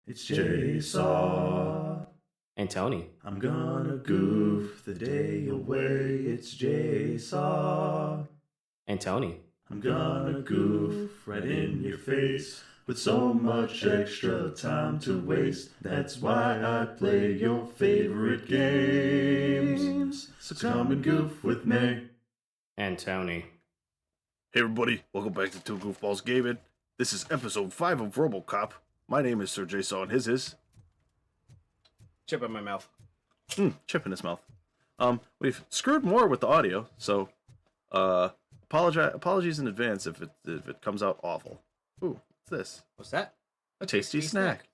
It's Jsaw. And Tony. I'm gonna goof the day away. It's Jsaw. And Tony. I'm gonna goof right in your face with so much extra time to waste. That's why I play your favorite games. So come and goof with me. And Tony. Hey everybody, welcome back to Two Goofballs Gaming. This is episode 5 of Robocop. My name is Sir Jsaw and his is... Chip in my mouth. Chip in his mouth. We've screwed more with the audio, so apologies in advance if it comes out awful. Ooh, what's this? What's that? A tasty snack.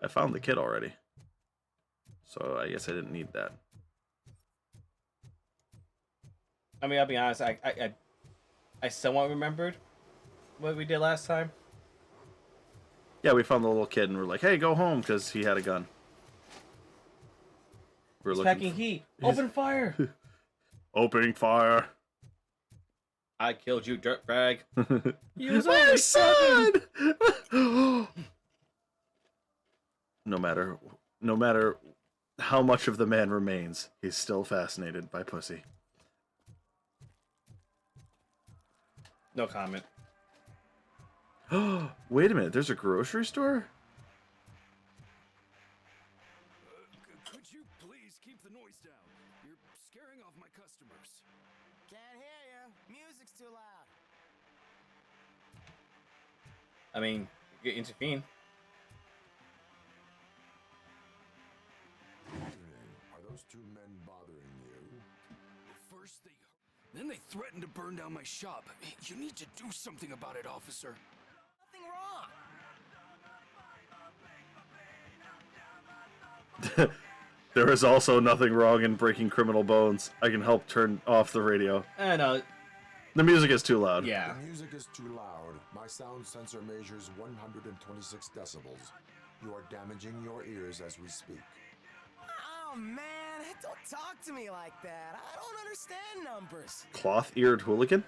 I found the kit already, so I guess I didn't need that. I mean, I'll be honest, I somewhat remembered what we did last time. Yeah, we found the little kid and we're like, hey, go home, because he had a gun. He's packing heat. Open fire! Opening fire. I killed you, dirtbag. He was My only son! 7. No matter how much of the man remains, he's still fascinated by pussy. No comment. Wait a minute, there's a grocery store? Could you please keep the noise down? You're scaring off my customers. Can't hear you. Music's too loud. I mean, you get intervene. Are those two men bothering you? First then they threatened to burn down my shop. You need to do something about it, officer. Nothing wrong. There is also nothing wrong in breaking criminal bones. I can help turn off the radio. No. The music is too loud. Yeah. The music is too loud. My sound sensor measures 126 decibels. You are damaging your ears as we speak. Oh man, don't talk to me like that. I don't understand numbers. Cloth-eared hooligan?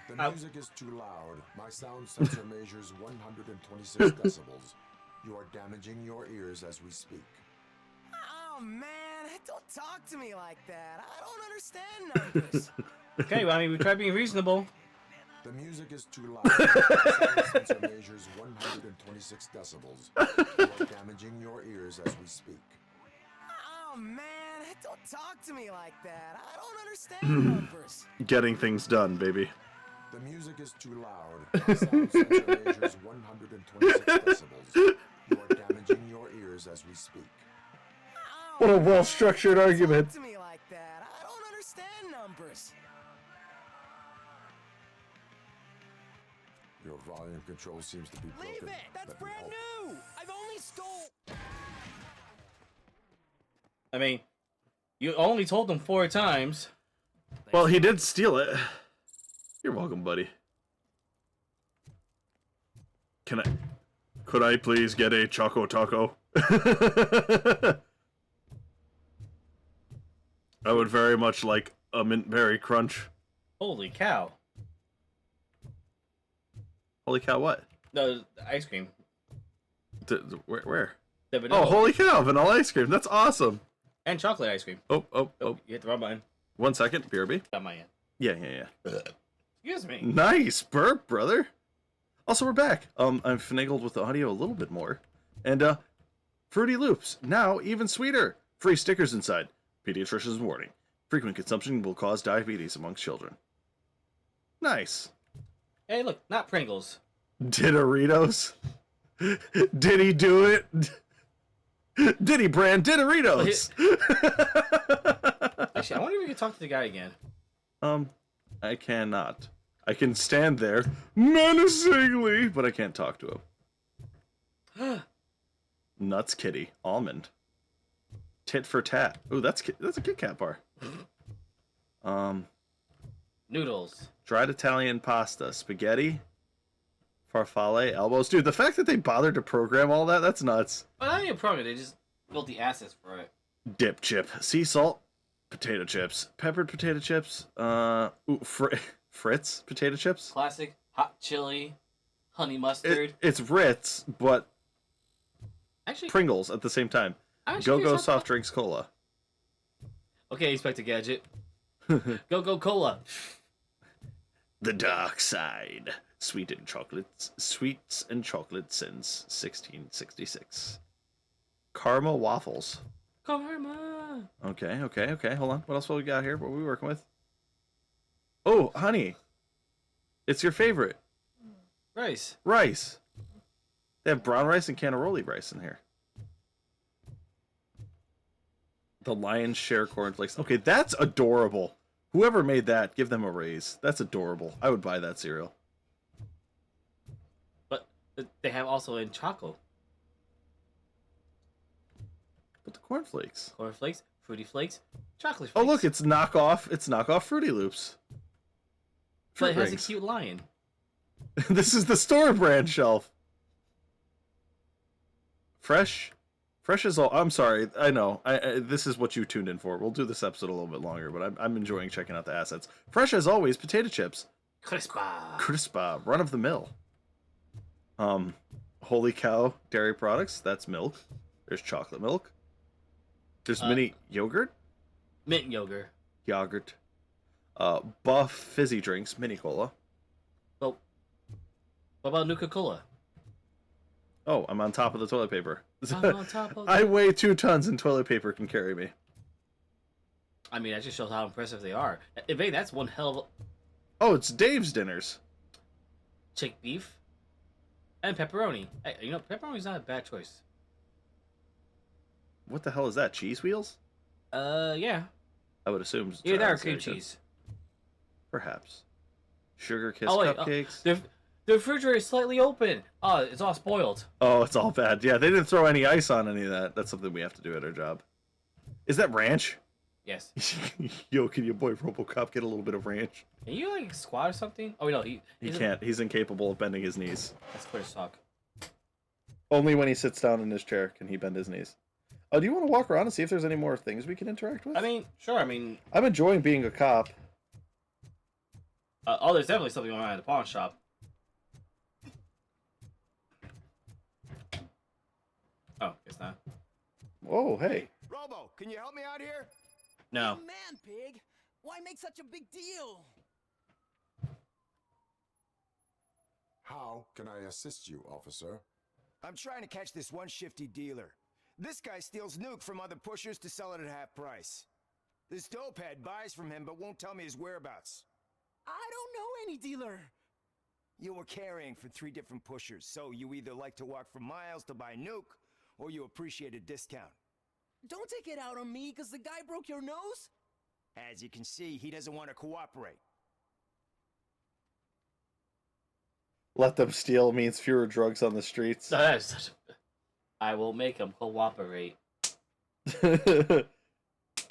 The music is too loud. My sound sensor measures 126 decibels. You are damaging your ears as we speak. Oh man, don't talk to me like that. I don't understand numbers. Okay, well, I mean, we tried being reasonable. The music is too loud. My sound sensor measures 126 decibels. You are damaging your ears as we speak. Oh man, don't talk to me like that. I don't understand numbers. Getting things done, baby. The music is too loud. My sound sensor measures 126 decibels. You are damaging your ears as we speak. What a well-structured argument. Talk to me like that. I don't understand numbers. Your volume control seems to be broken. Leave it! That's Let me brand help. new! I've only stole... I mean, you only told them 4 times. Well, he did steal it. You're welcome, buddy. Could I please get a Choco Taco? I would very much like a mint berry crunch. Holy cow. Holy cow, what? No, the ice cream. Where? The vanilla. Oh, holy cow, vanilla ice cream. That's awesome. And chocolate ice cream. Oh. You hit the wrong button. 1 second, BRB. Not my end. Yeah. Excuse me. Nice burp, brother. Also, we're back. I've finagled with the audio a little bit more. And, Fruity Loops, now even sweeter. Free stickers inside. Pediatrician's warning. Frequent consumption will cause diabetes amongst children. Nice. Hey, look, not Pringles. Didoritos. Did he do it? Diddy Brand Didoritos. Actually, I wonder if we can talk to the guy again. I cannot. I can stand there menacingly, but I can't talk to him. Nuts Kitty. Almond. Tit for tat. Ooh, that's a Kit Kat bar. Noodles. Dried Italian pasta. Spaghetti. Farfalle. Elbows. Dude, the fact that they bothered to program all that, that's nuts. Well, not even a program. They just built the assets for it. Dip chip. Sea salt. Potato chips. Peppered potato chips. Fritz potato chips. Classic hot chili, honey mustard. It's Ritz, but Actually, Pringles at the same time. I'm actually Go curious how- soft drinks cola. Okay, Inspector Gadget. Go Cola. The dark side. Sweets and chocolates since 1666. Karma waffles. Karma. Okay. Hold on. What else we got here? What are we working with? Oh, honey. It's your favorite. Rice. Rice. They have brown rice and cannaroli rice in here. The lion's share cornflakes. Okay, that's adorable. Whoever made that, give them a raise. That's adorable. I would buy that cereal. But they have also in chocolate. But the cornflakes. Cornflakes, Fruity Flakes, chocolate Oh, flakes. look, it's knockoff. It's knockoff Fruity Loops. But Fruit it has rings. a cute lion. This is the store brand shelf. Fresh is all. I'm sorry. I know. This is what you tuned in for. We'll do this episode a little bit longer, but I'm enjoying checking out the assets. Fresh as always. Potato chips. Crispa. Run of the mill. Holy cow. Dairy products. That's milk. There's chocolate milk. There's mini yogurt. Mint yogurt. Buff fizzy drinks. Mini cola. Well, what about Nuka-Cola? Oh, I'm on top of the toilet paper. I'm on top of I weigh 2 tons and toilet paper can carry me. I mean, that just shows how impressive they are. In fact, that's one hell of Oh, it's Dave's dinners. chick beef and pepperoni. Hey, you know, pepperoni's not a bad choice. What the hell is that? Cheese wheels? Yeah. I would assume. Either that or Giants cream Heritage. cheese. Perhaps. Sugar Kiss Oh, wait, cupcakes. The refrigerator is slightly open. Oh, it's all spoiled. Oh, it's all bad. Yeah, they didn't throw any ice on any of that. That's something we have to do at our job. Is that ranch? Yes. Yo, can your boy Robocop get a little bit of ranch? Can you, like, squat or something? Oh, no, He can't. He's incapable of bending his knees. That's clear suck. Only when he sits down in his chair can he bend his knees. Oh, do you want to walk around and see if there's any more things we can interact with? I mean, sure, I'm enjoying being a cop. there's definitely something going on at the pawn shop. Oh, guess not. Whoa, hey. Robo, can you help me out here? No. Hey, man, Pig. Why make such a big deal? How can I assist you, officer? I'm trying to catch this one shifty dealer. This guy steals nuke from other pushers to sell it at half price. This dopehead buys from him but won't tell me his whereabouts. I don't know any dealer. You were carrying for 3 different pushers, so you either like to walk for miles to buy nuke, or you appreciate a discount. Don't take it out on me because the guy broke your nose. As you can see, he doesn't want to cooperate. Let them steal means fewer drugs on the streets. That is such a... I will make him cooperate. Do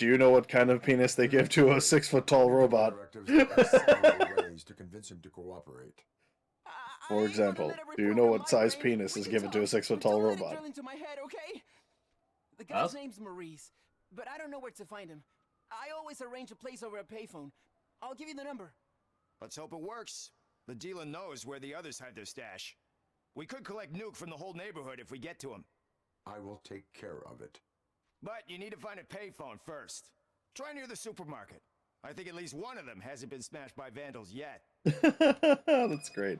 you know what kind of penis they give to a 6-foot-tall robot? Directives are several ways to convince him to cooperate. For example, do you know what size penis is given to a 6-foot-tall robot? Into my head, okay? The Huh? guy's name's Maurice, but I don't know where to find him. I always arrange a place over a payphone. I'll give you the number. Let's hope it works. The dealer knows where the others hide their stash. We could collect nuke from the whole neighborhood if we get to him. I will take care of it. But you need to find a payphone first. Try near the supermarket. I think at least one of them hasn't been smashed by vandals yet. That's great.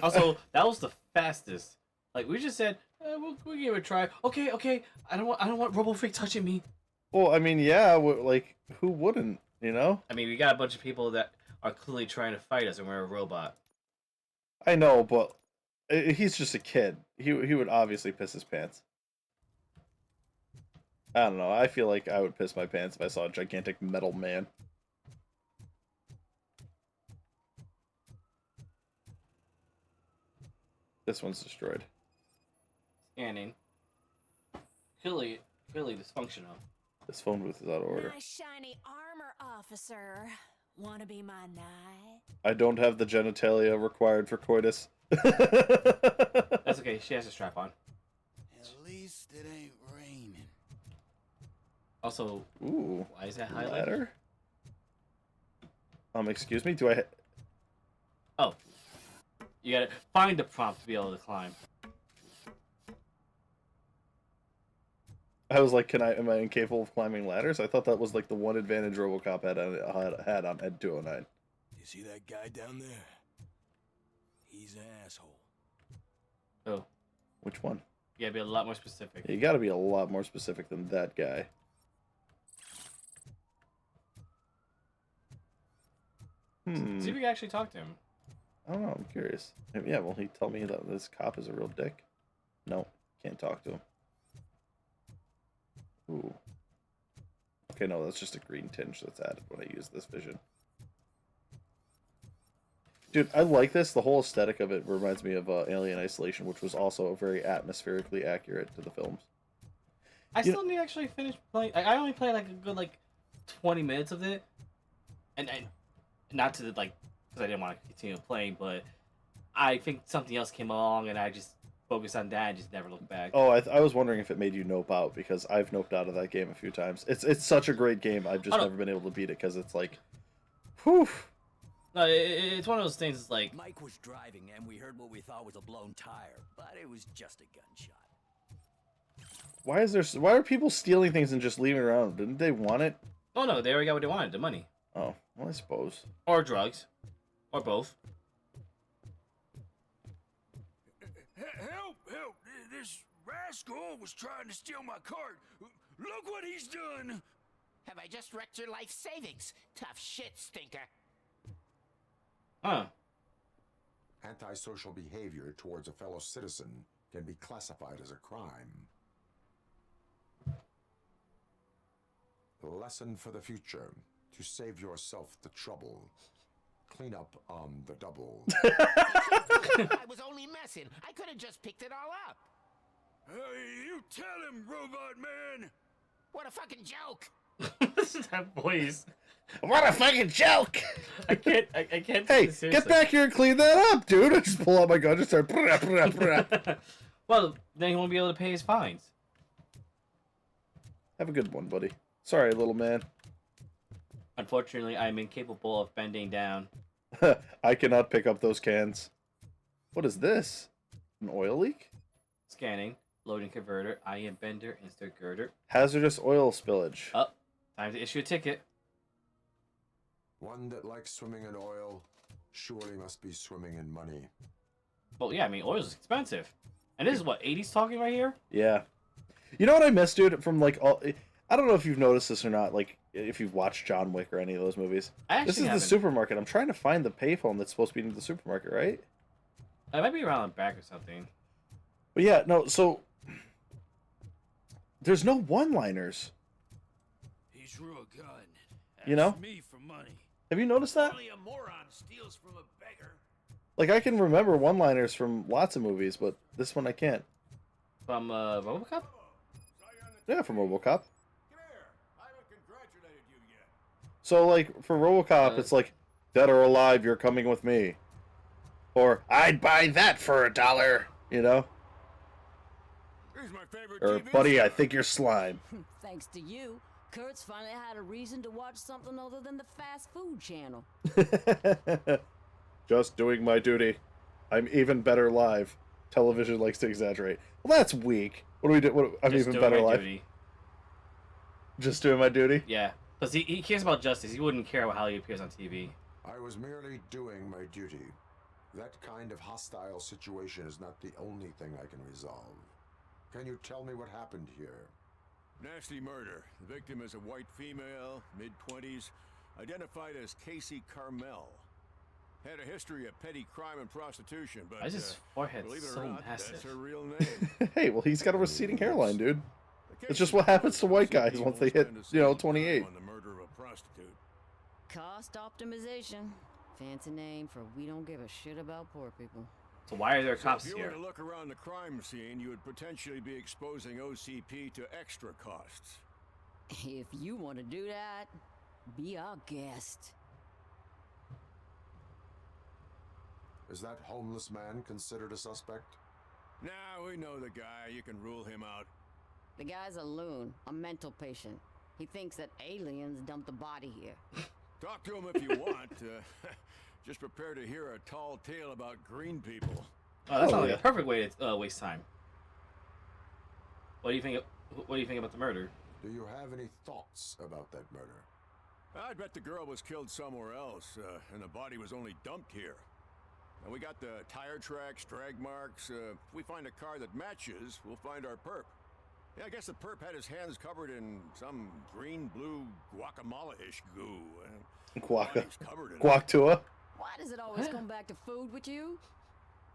Also, that was the fastest. Like, we just said, we'll give it a try. Okay. I don't want RoboFreak touching me. Well, I mean, yeah, like, who wouldn't, you know? I mean, we got a bunch of people that are clearly trying to fight us, and we're a robot. I know, but he's just a kid. He would obviously piss his pants. I don't know. I feel like I would piss my pants if I saw a gigantic metal man. This one's destroyed. Scanning. Clearly dysfunctional. This phone booth is out of order. My shiny armor officer. Wanna be my knight? I don't have the genitalia required for coitus. That's okay. She has a strap on. At least it ain't raining. Also, Ooh. why is that highlighted? Ladder? Excuse me, do I... Oh. You gotta find the prompt to be able to climb. I was like, am I incapable of climbing ladders? I thought that was like the one advantage Robocop had on Ed 209. You see that guy down there? He's an asshole. Oh. Which one? You gotta be a lot more specific. You gotta be a lot more specific than that guy. See if we can actually talk to him. I don't know, I'm curious. Yeah, will he tell me that this cop is a real dick? No, can't talk to him. Ooh. Okay, no, that's just a green tinge that's added when I use this vision. Dude, I like this. The whole aesthetic of it reminds me of Alien Isolation, which was also very atmospherically accurate to the films. I still need to actually finish playing. I only played like a good 20 minutes of it, and not to because I didn't want to continue playing, but I think something else came along and I just focused on that and just never looked back. Oh, I was wondering if it made you nope out, because I've noped out of that game a few times. It's such a great game. I've just never been able to beat it because it's like, whew. No, it's one of those things. It's like Mike was driving and we heard what we thought was a blown tire, but it was just a gunshot. Why are people stealing things and just leaving it around? Didn't they want it? oh no, they already got what they wanted, the money Oh, well, I suppose. or drugs, or both. Help! Help! This rascal was trying to steal my cart. Look what he's done! Have I just wrecked your life savings? Tough shit, stinker. Huh? Antisocial behavior towards a fellow citizen can be classified as a crime. The lesson for the future: to save yourself the trouble. Clean up on the double. I was only messing. I could have just picked it all up. You tell him, Robot Man! What a fucking joke! This is that voice. What a fucking joke! I can't. I can't. Hey, take this get seriously. back here and clean that up, dude! I just pull out my gun and start. Well, then he won't be able to pay his fines. Have a good one, buddy. Sorry, little man. Unfortunately, I am incapable of bending down. I cannot pick up those cans. What is this? An oil leak? Scanning, loading converter, IM bender, insert girder. Hazardous oil spillage. Oh, time to issue a ticket. One that likes swimming in oil surely must be swimming in money. Well, yeah, I mean, oil is expensive. And this is what, 80s talking right here? Yeah. You know what I miss, dude? From all... I don't know if you've noticed this or not, if you've watched John Wick or any of those movies. This is the supermarket. I'm trying to find the payphone that's supposed to be in the supermarket, right? It might be around the back or something. But yeah, no, so... There's no one-liners. He's real good. You know? Ask me for money. Have you noticed that? Only a moron steals from a beggar. Like, I can remember one-liners from lots of movies, but this one I can't. From Robocop? Yeah, from Robocop. I haven't congratulated you yet. So, like, for Robocop, it's like, dead or alive, you're coming with me. Or, I'd buy that for $1, you know? Here's my favorite Or, TV buddy, show. I think you're slime. Thanks to you, Kurt's finally had a reason to watch something other than the fast food channel. Just doing my duty. I'm even better live. Television likes to exaggerate. Well, that's weak. What do we do? I'm Just even doing better my live. duty. Just doing my duty? Yeah. Because he cares about justice. He wouldn't care about how he appears on TV. I was merely doing my duty. That kind of hostile situation is not the only thing I can resolve. Can you tell me what happened here? Nasty murder. The victim is a white female, mid-20s, identified as Casey Carmel. Had a history of petty crime and prostitution, but Why is his forehead believe it so or not, massive? that's her real name. Hey, well, he's got a receding hairline, dude. The It's just case what happens to white some guys people once they hit, spend a you know, certain 28. time on the murder of a prostitute. Cost optimization. Fancy name for we don't give a shit about poor people. So why are there So cops if you here? were to look around the crime scene, you would potentially be exposing OCP to extra costs. If you want to do that, be our guest. Is that homeless man considered a suspect? Now we know the guy. You can rule him out. The guy's a loon, a mental patient. He thinks that aliens dumped the body here. Talk to him if you want. Just prepare to hear a tall tale about green people. Oh, that sounds like a perfect way to waste time. What do you think? What do you think about the murder? Do you have any thoughts about that murder? I bet the girl was killed somewhere else, and the body was only dumped here. And we got the tire tracks, drag marks. If we find a car that matches, we'll find our perp. Yeah, I guess the perp had his hands covered in some green-blue guacamole-ish goo. Guactua. Why does it always come back to food with you?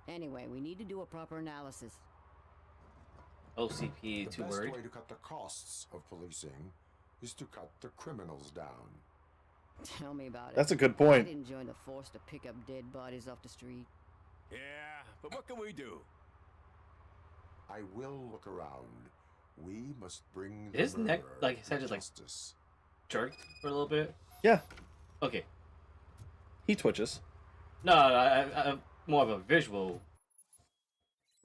Anyway, we need to do a proper analysis. OCP, too The worried. best way to cut the costs of policing is to cut the criminals down. Tell me about it. That's a good I point. didn't join the force to pick up dead bodies off the street. Yeah, but what can we do? I will look around. We must bring the His neck, murderer like his head, to just like justice. jerked for a little bit. Yeah, Okay. he twitches. No, I more of a visual.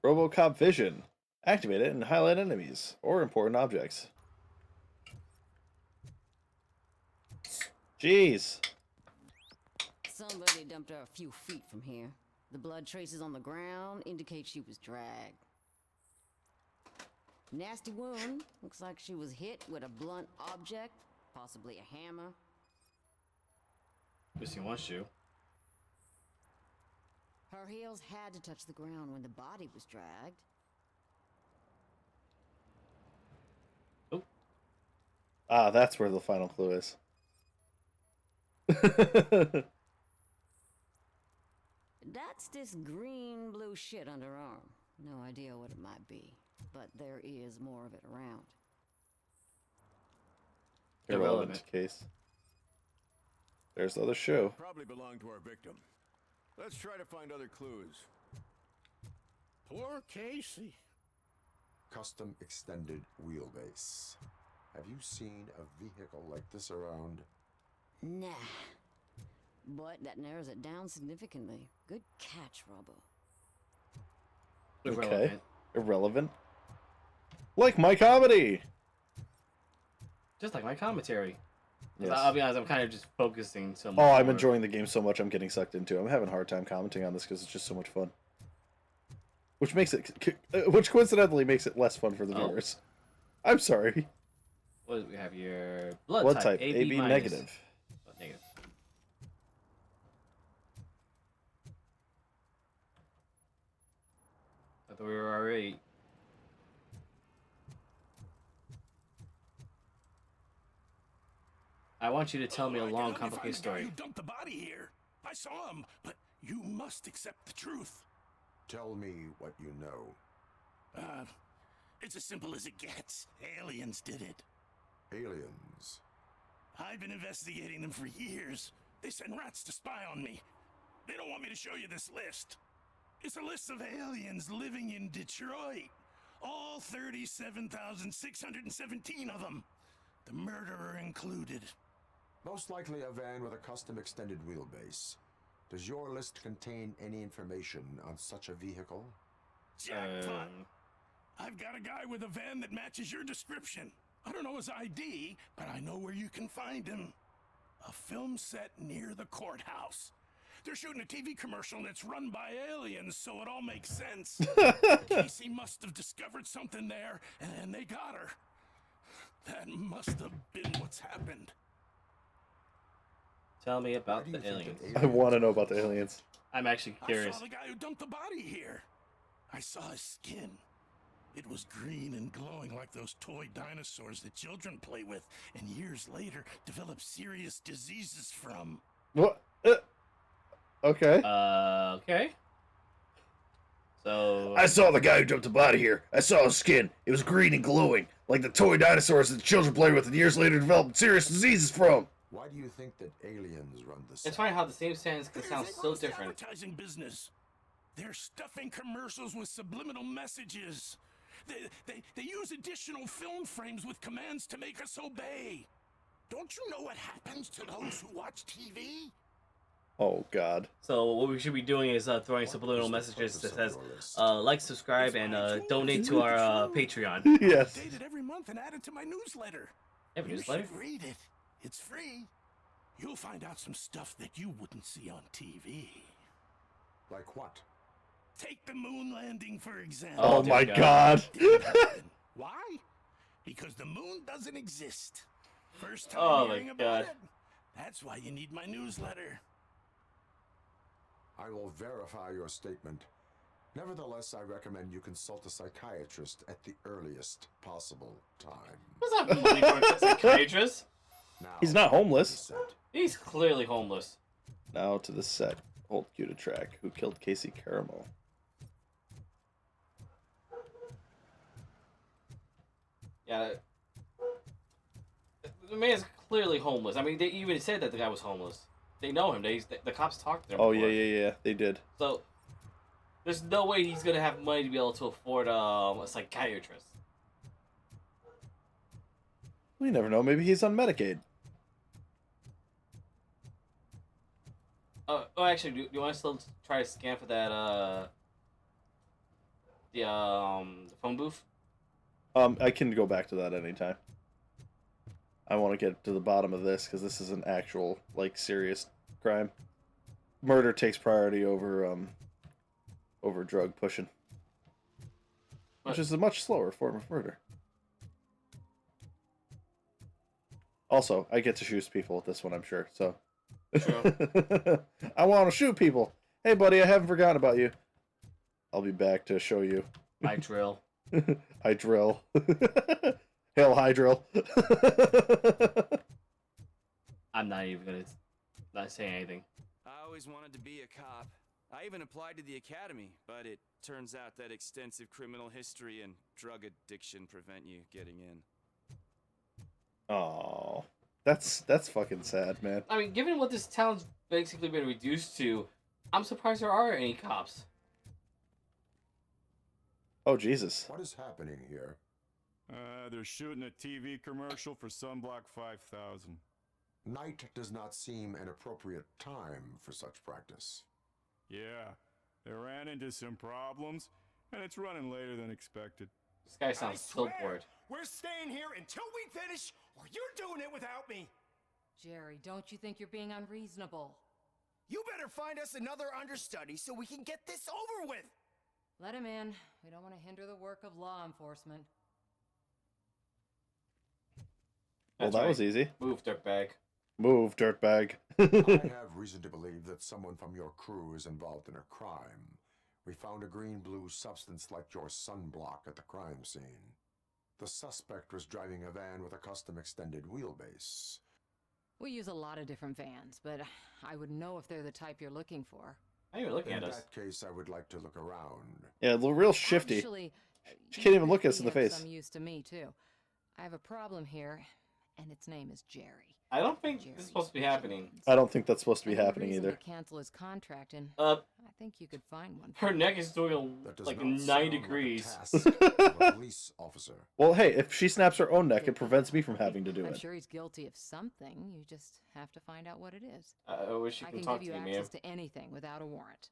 Robocop vision. Activate it and highlight enemies or important objects. Jeez. Somebody dumped her a few feet from here. The blood traces on the ground indicate she was dragged. Nasty wound. Looks like she was hit with a blunt object, possibly a hammer. Missing one shoe. Her heels had to touch the ground when the body was dragged. Oh. Ah, that's where the final clue is. That's this green-blue shit on her arm. No idea what it might be, but there is more of it around. Irrelevant case. There's the other shoe. Probably belonged to our victim. Let's try to find other clues. Poor Casey. Custom extended wheelbase. Have you seen a vehicle like this around? Nah. But that narrows it down significantly. Good catch, Robo. Okay. Irrelevant. Irrelevant. Like my comedy. Just like my commentary. Yes. I'll be honest, I'm kind of just focusing so much. Oh, I'm more. enjoying the game so much. I'm getting sucked into it. I'm having a hard time commenting on this because it's just so much fun. Which makes it, which coincidentally makes it less fun for the viewers. I'm sorry. What do we have here? Blood, Blood type, type AB AB negative. Oh, negative. I thought we were already. I want you to tell me a long, complicated story. You dumped the body here. I saw him, but you must accept the truth. Tell me what you know. It's as simple as it gets. Aliens did it. Aliens. I've been investigating them for years. They send rats to spy on me. They don't want me to show you this list. It's a list of aliens living in Detroit. All 37,617 of them. The murderer included. Most likely a van with a custom extended wheelbase. Does your list contain any information on such a vehicle? Jackpot! I've got a guy with a van that matches your description. I don't know his ID, but I know where you can find him. A film set near the courthouse. They're shooting a TV commercial and it's run by aliens, so it all makes sense. Casey must have discovered something there, and they got her. That must have been what's happened. Tell me about the aliens. I want to know about the aliens. I'm actually curious. I saw the guy who dumped the body here. I saw his skin. It was green and glowing like those toy dinosaurs that children play with and years later develop serious diseases from. What? Okay. Okay. So. I saw the guy who dumped the body here. I saw his skin. It was green and glowing, like the toy dinosaurs that children play with and years later developed serious diseases from. Why do you think that aliens run the It's funny how the same sentence can sound so It's the different. advertising business. They're stuffing commercials with subliminal messages. They use additional film frames with commands to make us obey. Don't you know what happens to those who watch TV? Oh, God. So what we should be doing is throwing subliminal messages that says, like, subscribe, and donate to our Patreon. Yes. Update it every month and add it to my newsletter. Yeah, but You newsletter? should read it. It's free. You'll find out some stuff that you wouldn't see on TV. Like what? Take the moon landing, for example. Oh dear my God. god. Didn't happen. Why? Because the moon doesn't exist. First time Oh my hearing about God. it? That's why you need my newsletter. I will verify your statement. Nevertheless, I recommend you consult a psychiatrist at the earliest possible time. What's not money for a psychiatrist? Now, He's not homeless. he said. He's clearly homeless. Now to the set. Hold Q to track. Who killed Casey Caramel? Yeah. The man's clearly homeless. I mean, they even said that the guy was homeless. They know him. The cops talked to him. Oh, before. yeah. They did. So, there's no way he's gonna have money to be able to afford a psychiatrist. We never know. Maybe he's on Medicaid. Oh, actually, do you want to still try to scan for that, the phone booth? I can go back to that anytime. I want to get to the bottom of this because this is an actual, like, serious crime. Murder takes priority over drug pushing, which is a much slower form of murder. Also, I get to shoot people with this one, I'm sure. So, True. I want to shoot people. Hey, buddy, I haven't forgotten about you. I'll be back to show you. I drill. I drill. Hail Hydrill. I'm not even gonna not say anything. I always wanted to be a cop. I even applied to the academy, but it turns out that extensive criminal history and drug addiction prevent you getting in. Oh, that's fucking sad, man. I mean, given what this town's basically been reduced to, I'm surprised there are any cops. Oh, Jesus. What is happening here? They're shooting a TV commercial for Sunblock 5000. Night does not seem an appropriate time for such practice. Yeah, they ran into some problems, and it's running later than expected. This guy sounds so bored. We're staying here until we finish, or you're doing it without me. Jerry, don't you think you're being unreasonable? You better find us another understudy so we can get this over with. Let him in. We don't want to hinder the work of law enforcement. Well, that was easy. Move, dirtbag. Move, dirtbag. I have reason to believe that someone from your crew is involved in a crime. We found a green-blue substance like your sunblock at the crime scene. The suspect was driving a van with a custom extended wheelbase. We use a lot of different vans, but I wouldn't know if they're the type you're looking for. I ain't even looking In at us. that case, I would like to look around. Yeah, a little real shifty. Actually, She can't even look us in the of face. some use to me too. I have a problem here, and its name is Jerry. I don't think this is supposed to be happening. I don't think that's supposed to be I have happening reason either. To cancel his contract, and Uh, I think you could find one. her neck is doing That does like not 9 sound degrees. Like a task of a police officer. Well, hey, if she snaps her own neck, it prevents me from having to do I'm it. sure he's guilty of something. You just have to find out what it is. I wish you I could can talk give to you me, man. access to anything without a warrant.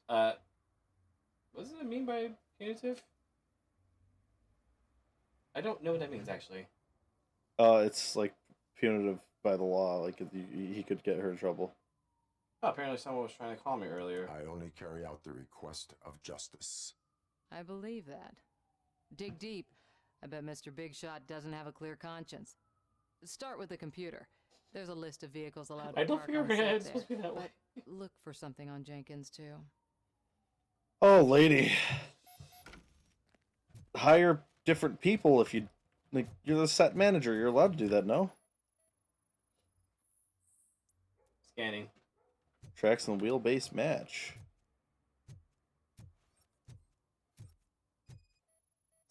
What does it mean by punitive? I don't know what that means, actually. It's like punitive by the law. Like he could get her in trouble. Oh, apparently someone was trying to call me earlier. I only carry out the request of justice. I believe that. Dig deep. I bet Mr. Big Shot doesn't have a clear conscience. Start with the computer. There's a list of vehicles allowed to I don't park figure on set it's there. supposed to be that way. But look for something on Jenkins, too. Oh, lady. Hire different people if you... Like, you're the set manager. You're allowed to do that, no? Scanning. Tracks and wheelbase match.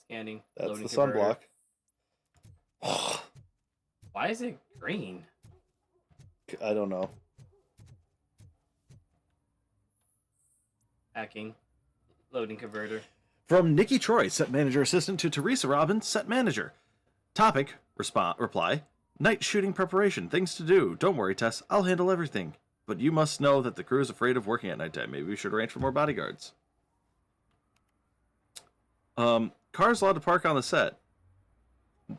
Scanning. That's Loading the converter. sunblock. Why is it green? I don't know. Hacking. Loading converter. From Nikki Troy, set manager assistant, to Teresa Robbins, set manager. Topic, reply, night shooting preparation, things to do. Don't worry, Tess, I'll handle everything. But you must know that the crew is afraid of working at nighttime. Maybe we should arrange for more bodyguards. Cars allowed to park on the set.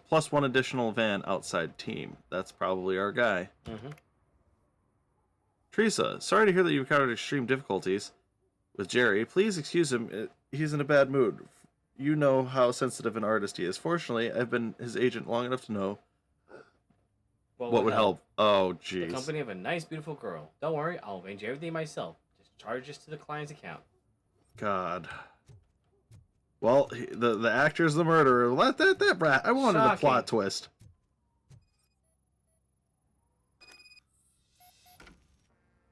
Plus one additional van outside team. That's probably our guy. Mm-hmm. Teresa, sorry to hear that you encountered extreme difficulties with Jerry. Please excuse him. He's in a bad mood. You know how sensitive an artist he is. Fortunately, I've been his agent long enough to know what would help. Oh, jeez. The company of a nice, beautiful girl. Don't worry, I'll arrange everything myself. Just charge this to the client's account. God. Well, the actor's the murderer. Let that brat. I wanted a plot twist.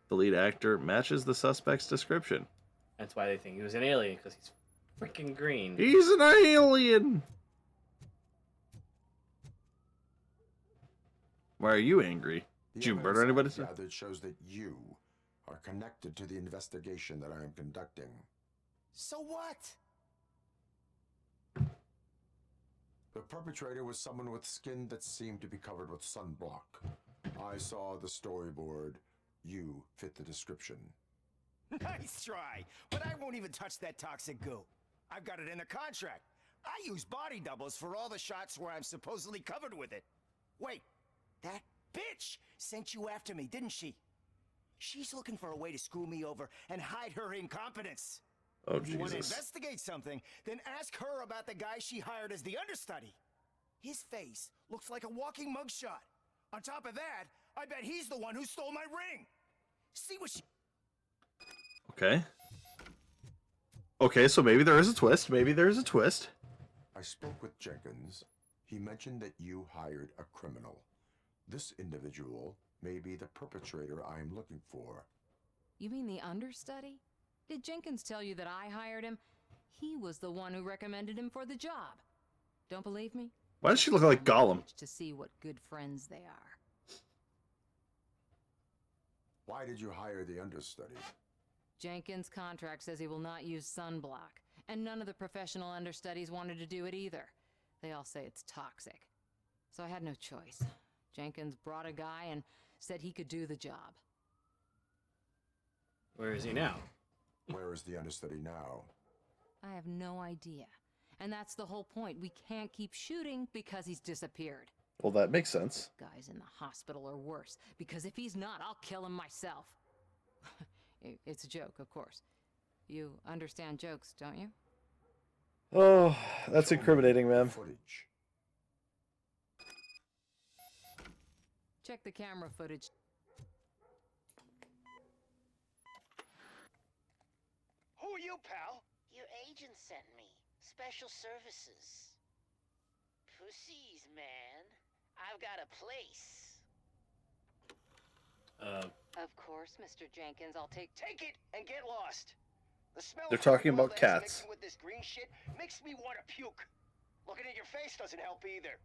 The lead actor matches the suspect's description. That's why they think he was an alien, because he's freaking green. He's an alien! Why are you angry? Did you murder anybody? Gathered shows that you are connected to the investigation that I am conducting. So what? The perpetrator was someone with skin that seemed to be covered with sunblock. I saw the storyboard. You fit the description. Nice try, but I won't even touch that toxic goo. I've got it in the contract. I use body doubles for all the shots where I'm supposedly covered with it. Wait, that bitch sent you after me, didn't she? She's looking for a way to screw me over and hide her incompetence. Oh, if you want to Jesus. investigate something, then ask her about the guy she hired as the understudy. His face looks like a walking mugshot. On top of that, I bet he's the one who stole my ring. See what she... Okay. Okay, so maybe there is a twist. Maybe there is a twist. I spoke with Jenkins. He mentioned that you hired a criminal. This individual may be the perpetrator I am looking for. You mean the understudy? Did Jenkins tell you that I hired him? He was the one who recommended him for the job. Don't believe me? Why does she look like Gollum? To see what good friends they are. Why did you hire the understudy? Jenkins' contract says he will not use sunblock, and none of the professional understudies wanted to do it either. They all say it's toxic. So I had no choice. Jenkins brought a guy and said he could do the job. Where is he now? Where is the understudy now? I have no idea. And that's the whole point. We can't keep shooting because he's disappeared. Well, that makes sense. Guy's in the hospital or worse, because if he's not, I'll kill him myself. It's a joke, of course. You understand jokes, don't you? Oh, that's incriminating, ma'am. Footage. Check the camera footage. Who are you, pal? Your agent sent me. Special services. Pussies, man. I've got a place. Of course, Mr. Jenkins, I'll take it and get lost. The smell They're of talking boiled about eggs cats. mixing with this green shit makes me want to puke. Looking at your face doesn't help either.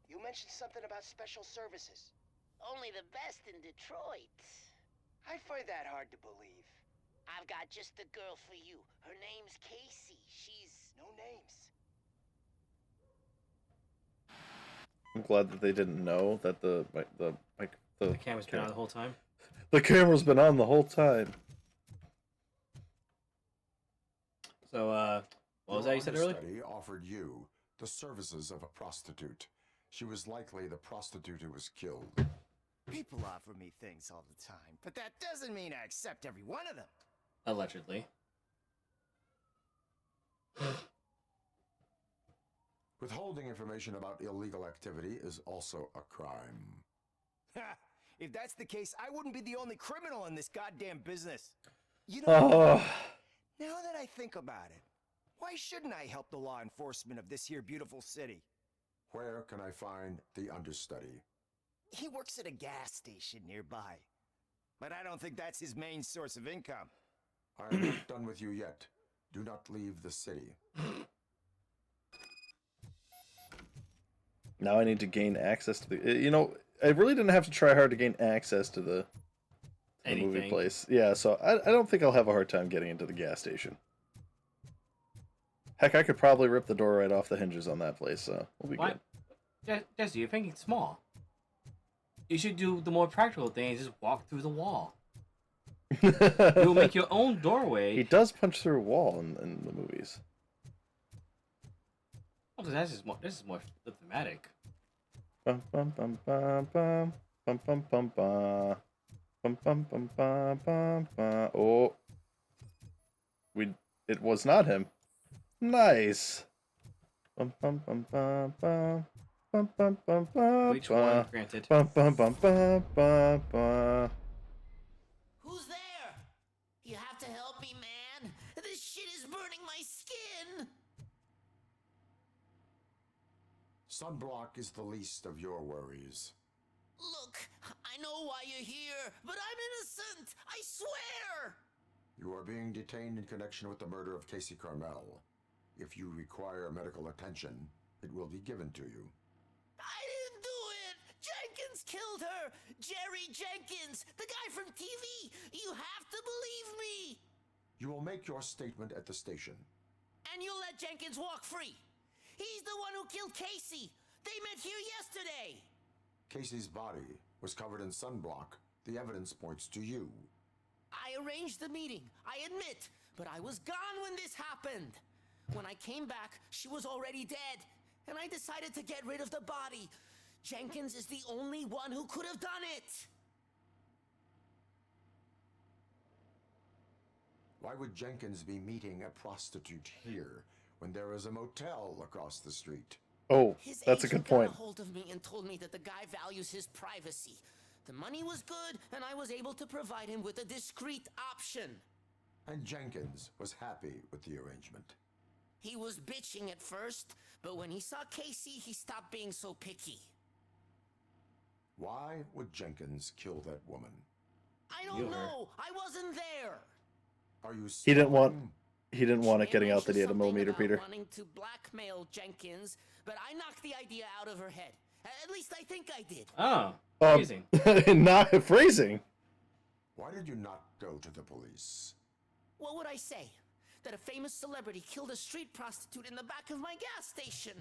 You mentioned something about special services. Only the best in Detroit. I find that hard to believe. I've got just the girl for you. Her name's Casey. She's... No names. I'm glad that they didn't know that the camera's been on the whole time. The camera's been on the whole time. So, what was that you said earlier? The understudy offered you the services of a prostitute. She was likely the prostitute who was killed. People offer me things all the time, but that doesn't mean I accept every one of them. Allegedly. Withholding information about illegal activity is also a crime. Ha! If that's the case, I wouldn't be the only criminal in this goddamn business. You know, now that I think about it, why shouldn't I help the law enforcement of this here beautiful city? Where can I find the understudy? He works at a gas station nearby. But I don't think that's his main source of income. I am not done with you yet. Do not leave the city. Now I need to gain access to the... You know, I really didn't have to try hard to gain access to the movie place. Yeah, so I don't think I'll have a hard time getting into the gas station. Heck, I could probably rip the door right off the hinges on that place, so we'll be good. Jesse, you're thinking small. You should do the more practical thing and just walk through the wall. You'll make your own doorway. He does punch through a wall in the movies. Oh, because that's just more. This is more thematic. Bum bum bum bum bum bum bum bum bum bum bum bum bum bum bum. Oh, it was not him. Nice. Bum bum bum bum bum bum bum bum bum. Which one? Granted. Bum bum bum bum bum bum. Who's there? You have to help me, man. This shit is burning my skin. Sunblock is the least of your worries. Look, I know why you're here, but I'm innocent. I swear. You are being detained in connection with the murder of Casey Carmel. If you require medical attention, it will be given to you. I didn't do it. Jenkins killed her. Jerry Jenkins, the guy from TV. You have to believe me. You will make your statement at the station. And you'll let Jenkins walk free. He's the one who killed Casey. They met here yesterday. Casey's body was covered in sunblock. The evidence points to you. I arranged the meeting, I admit, but I was gone when this happened. When I came back, she was already dead, and I decided to get rid of the body. Jenkins is the only one who could have done it. Why would Jenkins be meeting a prostitute here when there is a motel across the street? Oh, His that's a agent good point. got a hold of me and told me that the guy values his privacy. The money was good, and I was able to provide him with a discreet option. And Jenkins was happy with the arrangement. He was bitching at first, but when he saw Casey, he stopped being so picky. Why would Jenkins kill that woman? I don't know. I wasn't there. Are you He didn't certain? want it getting out that he had a millimeter, Something Peter. about wanting to blackmail Jenkins, but I knocked the idea out of her head. At least I think I did. Oh, amazing. Not phrasing. Why did you not go to the police? What would I say? That a famous celebrity killed a street prostitute in the back of my gas station?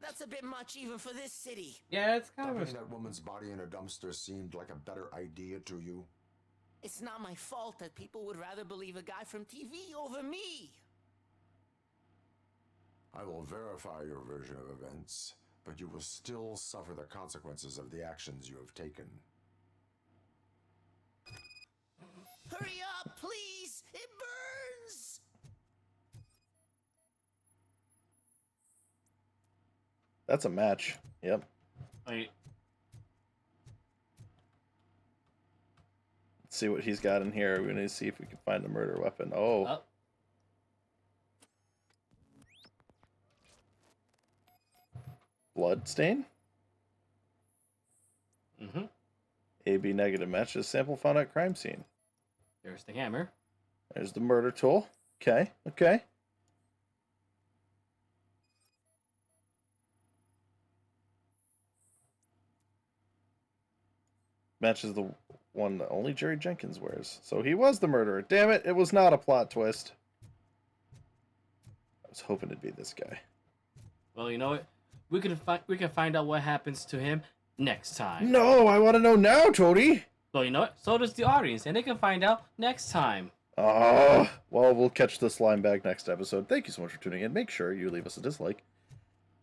That's a bit much even for this city. Yeah, it's kind Dumping of. that woman's body in a dumpster seemed like a better idea to you. It's not my fault that people would rather believe a guy from TV over me. I will verify your version of events, but you will still suffer the consequences of the actions you have taken. Hurry up, please! It burns! That's a match. Yep. Wait. Let's see what he's got in here. We're gonna see if we can find the murder weapon. Oh. Blood stain? Mm-hmm. AB negative matches sample found at crime scene. There's the hammer. There's the murder tool. Okay, okay. Matches the one that only Jerry Jenkins wears. So he was the murderer. Damn it, it was not a plot twist. I was hoping it'd be this guy. Well, you know what? We can find out what happens to him next time. No, I want to know now, Toady. Well, you know what? So does the audience, and they can find out next time. Well, we'll catch the slime bag next episode. Thank you so much for tuning in. Make sure you leave us a dislike.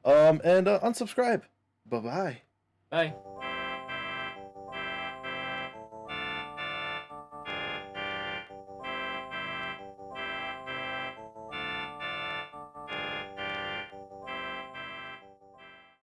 And unsubscribe. Bye-bye. Bye.